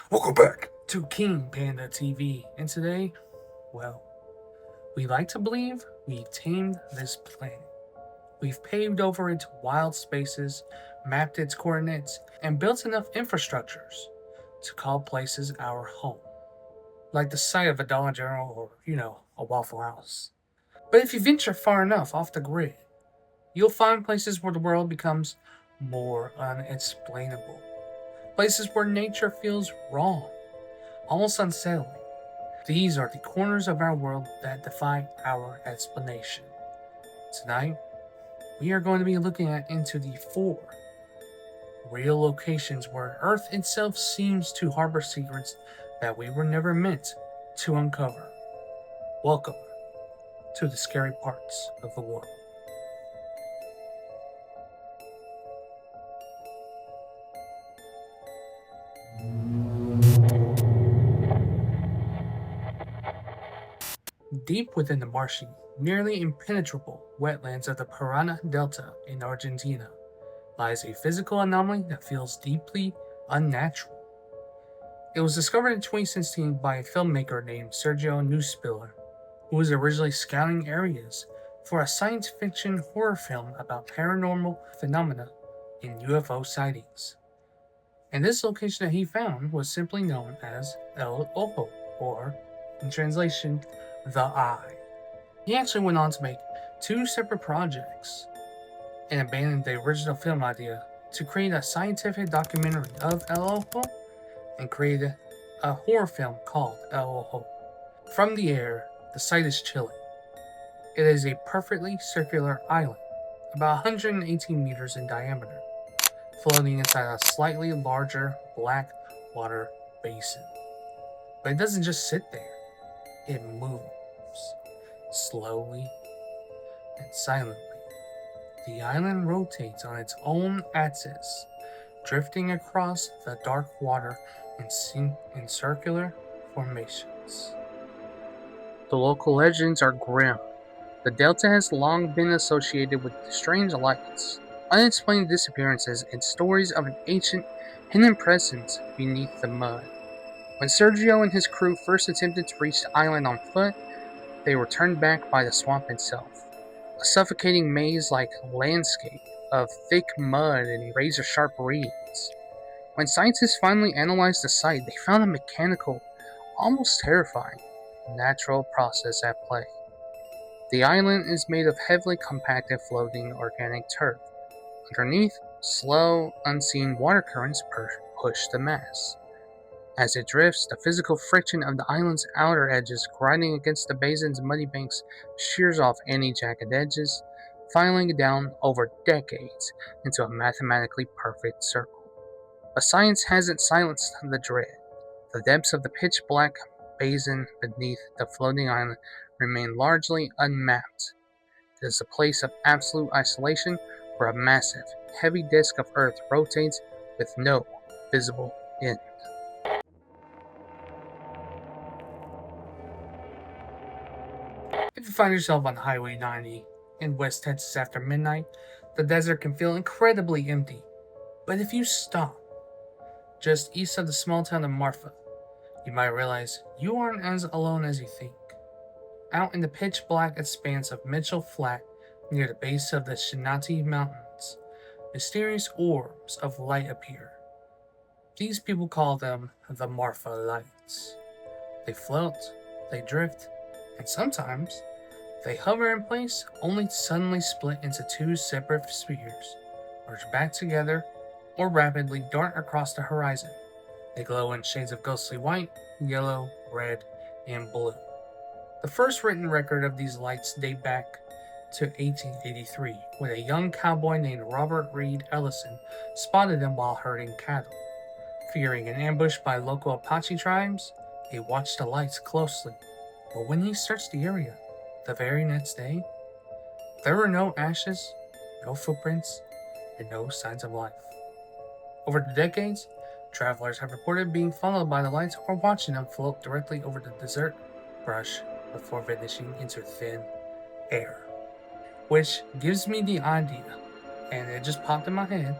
Welcome back to King Panda TV, and today, well, we like to believe we tamed this planet. We've paved over its wild spaces, mapped its coordinates, and built enough infrastructures to call places our home, like the site of a Dollar General or, a Waffle House. But if you venture far enough off the grid, you'll find places where the world becomes more unexplainable. Places where nature feels wrong, almost unsettling. These are the corners of our world that defy our explanation. Tonight, we are going to be looking into the four real locations where Earth itself seems to harbor secrets that we were never meant to uncover. Welcome to the scary parts of the world. Deep within the marshy, nearly impenetrable wetlands of the Parana Delta in Argentina lies a physical anomaly that feels deeply unnatural. It was discovered in 2016 by a filmmaker named Sergio Newspiller, who was originally scouting areas for a science fiction horror film about paranormal phenomena and UFO sightings. And this location that he found was simply known as El Ojo, or, in translation, the Eye. He actually went on to make two separate projects and abandoned the original film idea to create a scientific documentary of El Ojo and created a horror film called El Ojo. From the air, the site is chilling. It is a perfectly circular island, about 118 meters in diameter, floating inside a slightly larger black water basin. But it doesn't just sit there, it moves slowly and silently. The island rotates on its own axis, drifting across the dark water in circular formations. The local legends are grim. The delta has long been associated with strange lights, unexplained disappearances, and stories of an ancient, hidden presence beneath the mud. When Sergio and his crew first attempted to reach the island on foot, they were turned back by the swamp itself. A suffocating maze-like landscape of thick mud and razor-sharp reeds. When scientists finally analyzed the site, they found a mechanical, almost terrifying, natural process at play. The island is made of heavily compacted floating organic turf. Underneath, slow, unseen water currents push the mass. As it drifts, the physical friction of the island's outer edges grinding against the basin's muddy banks shears off any jagged edges, filing it down over decades into a mathematically perfect circle. But science hasn't silenced the dread. The depths of the pitch-black basin beneath the floating island remain largely unmapped. It is a place of absolute isolation where a massive, heavy disk of Earth rotates with no visible end. If you find yourself on Highway 90 in West Texas after midnight, the desert can feel incredibly empty. But if you stop just east of the small town of Marfa, you might realize you aren't as alone as you think. Out in the pitch black expanse of Mitchell Flat near the base of the Shinati Mountains, mysterious orbs of light appear. These people call them the Marfa Lights. They float, they drift, and sometimes they hover in place only to suddenly split into two separate spheres, merge back together, or rapidly dart across the horizon. They glow in shades of ghostly white, yellow, red, and blue. The first written record of these lights date back to 1883, when a young cowboy named Robert Reed Ellison spotted them while herding cattle. Fearing an ambush by local Apache tribes, he watched the lights closely. But when he searched the area, the very next day, there were no ashes, no footprints, and no signs of life. Over the decades, travelers have reported being followed by the lights or watching them float directly over the desert brush before vanishing into thin air. Which gives me the idea, and it just popped in my head.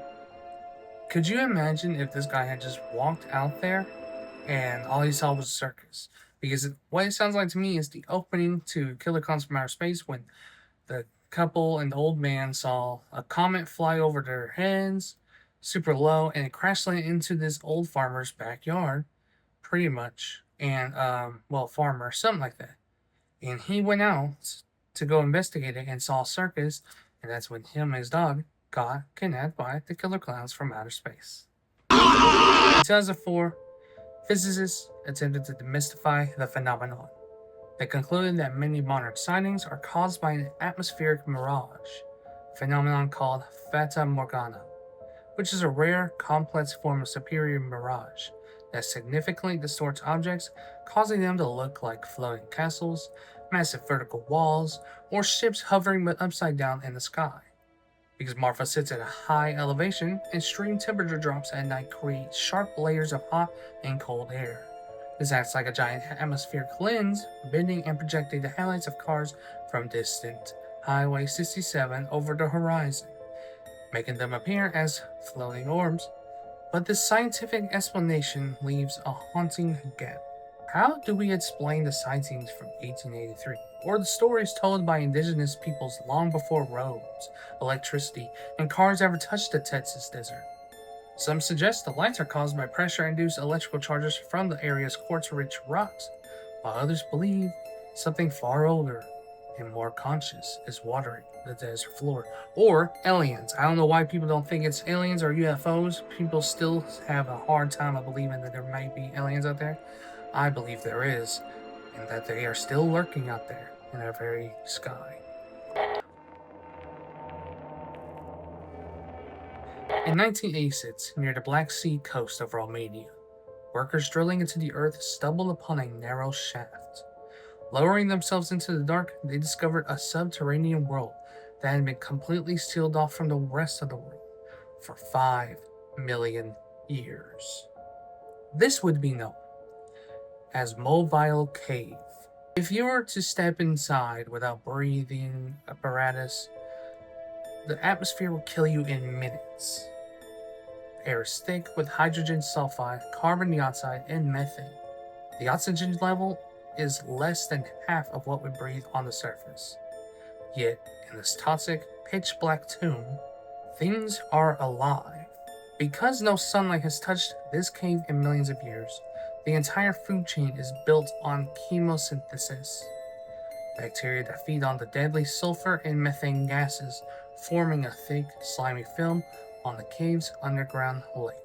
Could you imagine if this guy had just walked out there and all he saw was a circus. Because what it sounds like to me is the opening to Killer Clowns from Outer Space when the couple and the old man saw a comet fly over their heads super low and it crash landed into this old farmer's backyard, pretty much. And, well, farmer, something like that. And he went out to go investigate it and saw a circus, and that's when him and his dog got kidnapped by the killer clowns from outer space. In 2004, physicists attempted to demystify the phenomenon. They concluded that many modern sightings are caused by an atmospheric mirage, a phenomenon called fata morgana, which is a rare, complex form of superior mirage that significantly distorts objects, causing them to look like floating castles, massive vertical walls, or ships hovering but upside down in the sky. Because Marfa sits at a high elevation, extreme temperature drops at night create sharp layers of hot and cold air. This acts like a giant atmospheric lens, bending and projecting the headlights of cars from distant Highway 67 over the horizon, making them appear as floating orbs. But this scientific explanation leaves a haunting gap. How do we explain the sightings from 1883, or the stories told by indigenous peoples long before roads, electricity, and cars ever touched the Texas desert? Some suggest the lights are caused by pressure-induced electrical charges from the area's quartz-rich rocks, while others believe something far older and more conscious is watering the desert floor. Or aliens. I don't know why people don't think it's aliens or UFOs. People still have a hard time of believing that there might be aliens out there. I believe there is, and that they are still lurking out there in our very sky. In 1986, near the Black Sea coast of Romania, workers drilling into the earth stumbled upon a narrow shaft. Lowering themselves into the dark, they discovered a subterranean world that had been completely sealed off from the rest of the world for 5 million years. This would be known as Movile Cave. If you were to step inside without breathing apparatus, the atmosphere will kill you in minutes. Air is thick with hydrogen sulfide, carbon dioxide, and methane. The oxygen level is less than half of what we breathe on the surface. Yet, in this toxic, pitch-black tomb, things are alive. Because no sunlight has touched this cave in millions of years, the entire food chain is built on chemosynthesis. Bacteria that feed on the deadly sulfur and methane gases, forming a thick, slimy film on the cave's underground lake.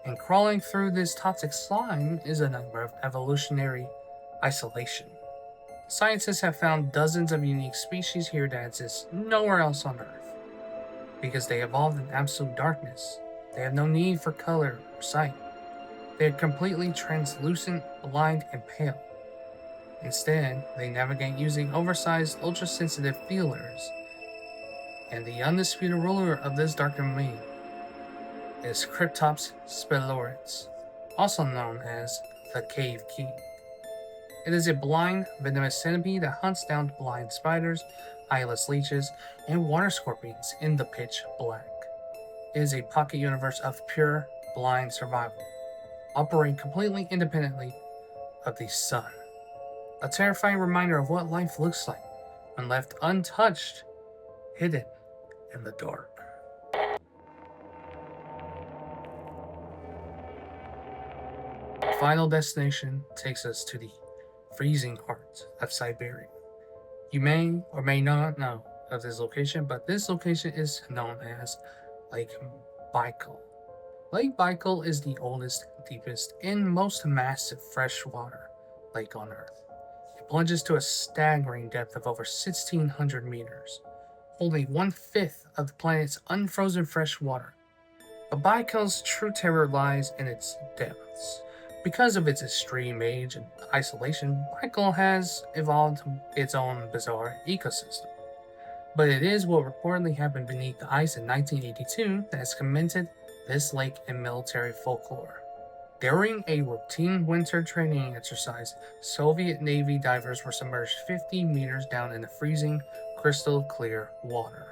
And crawling through this toxic slime is a number of evolutionary isolation. Scientists have found dozens of unique species here that exist nowhere else on Earth. Because they evolved in absolute darkness, they have no need for color or sight. They are completely translucent, blind, and pale. Instead, they navigate using oversized, ultra-sensitive feelers. And the undisputed ruler of this dark domain is Cryptops spiloris, also known as the Cave King. It is a blind, venomous centipede that hunts down blind spiders, eyeless leeches, and water scorpions in the pitch black. It is a pocket universe of pure, blind survival, operating completely independently of the sun. A terrifying reminder of what life looks like when left untouched, hidden in the dark. Final destination takes us to the freezing heart of Siberia. You may or may not know of this location, but this location is known as Lake Baikal. Lake Baikal is the oldest, deepest, and most massive freshwater lake on Earth. It plunges to a staggering depth of over 1,600 meters, holding 1/5 of the planet's unfrozen fresh water. But Baikal's true terror lies in its depths. Because of its extreme age and isolation, Baikal has evolved its own bizarre ecosystem. But it is what reportedly happened beneath the ice in 1982 that has cemented this lake in military folklore. During a routine winter training exercise, Soviet Navy divers were submerged 50 meters down in the freezing, crystal clear water.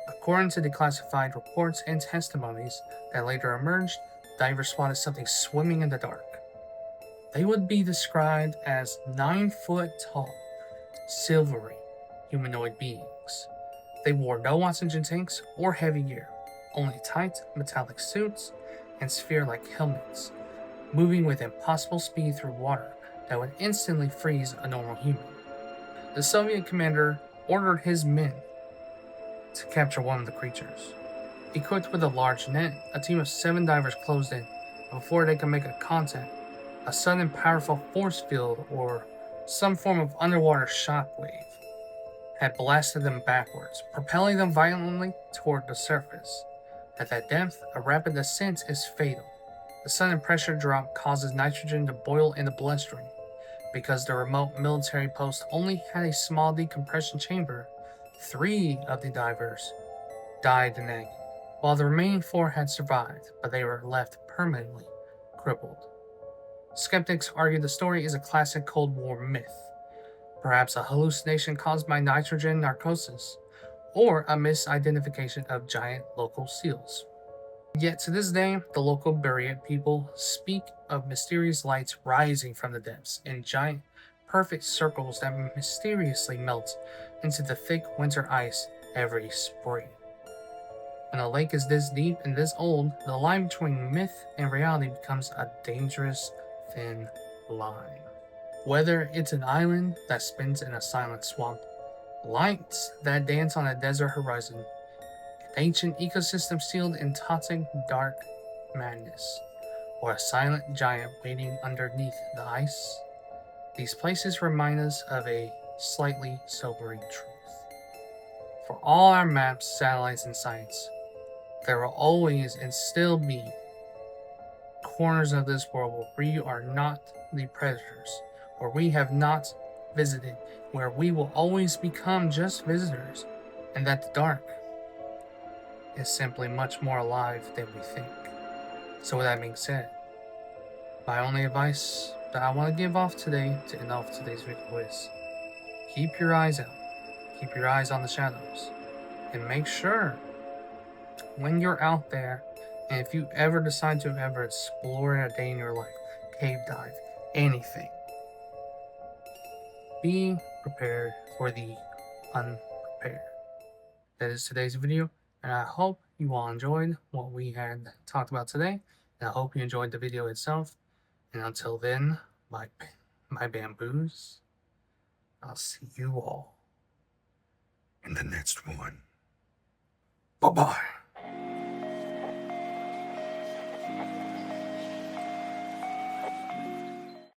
According to declassified reports and testimonies that later emerged, divers spotted something swimming in the dark. They would be described as 9-foot tall, silvery, humanoid beings. They wore no oxygen tanks or heavy gear, only tight metallic suits and sphere-like helmets, moving with impossible speed through water that would instantly freeze a normal human. The Soviet commander ordered his men to capture one of the creatures. Equipped with a large net, a team of 7 divers closed in, and before they could make a contact, a sudden powerful force field or some form of underwater shockwave had blasted them backwards, propelling them violently toward the surface. At that depth, a rapid descent is fatal. The sudden pressure drop causes nitrogen to boil in the bloodstream. Because the remote military post only had a small decompression chamber, 3 of the divers died in agony, while the remaining 4 had survived, but they were left permanently crippled. Skeptics argue the story is a classic Cold War myth, perhaps a hallucination caused by nitrogen narcosis, or a misidentification of giant local seals. Yet to this day, the local Buryat people speak of mysterious lights rising from the depths in giant, perfect circles that mysteriously melt into the thick winter ice every spring. When a lake is this deep and this old, the line between myth and reality becomes a dangerous, thin line. Whether it's an island that spins in a silent swamp, lights that dance on a desert horizon, an ancient ecosystem sealed in toxic dark madness, or a silent giant waiting underneath the ice, these places remind us of a slightly sobering truth. For all our maps, satellites, and sites, there will always and still be corners of this world where we are not the predators, where we have not visited, where we will always become just visitors, and that the dark is simply much more alive than we think. So with that being said, my only advice that I want to give off today to end off today's video is keep your eyes out, keep your eyes on the shadows, and make sure when you're out there, and if you ever decide to ever explore a day in your life, cave dive, anything, be prepared for the unprepared. That is today's video, and I hope you all enjoyed what we had talked about today, and I hope you enjoyed the video itself. And until then, my bamboos, I'll see you all in the next one. Bye-bye.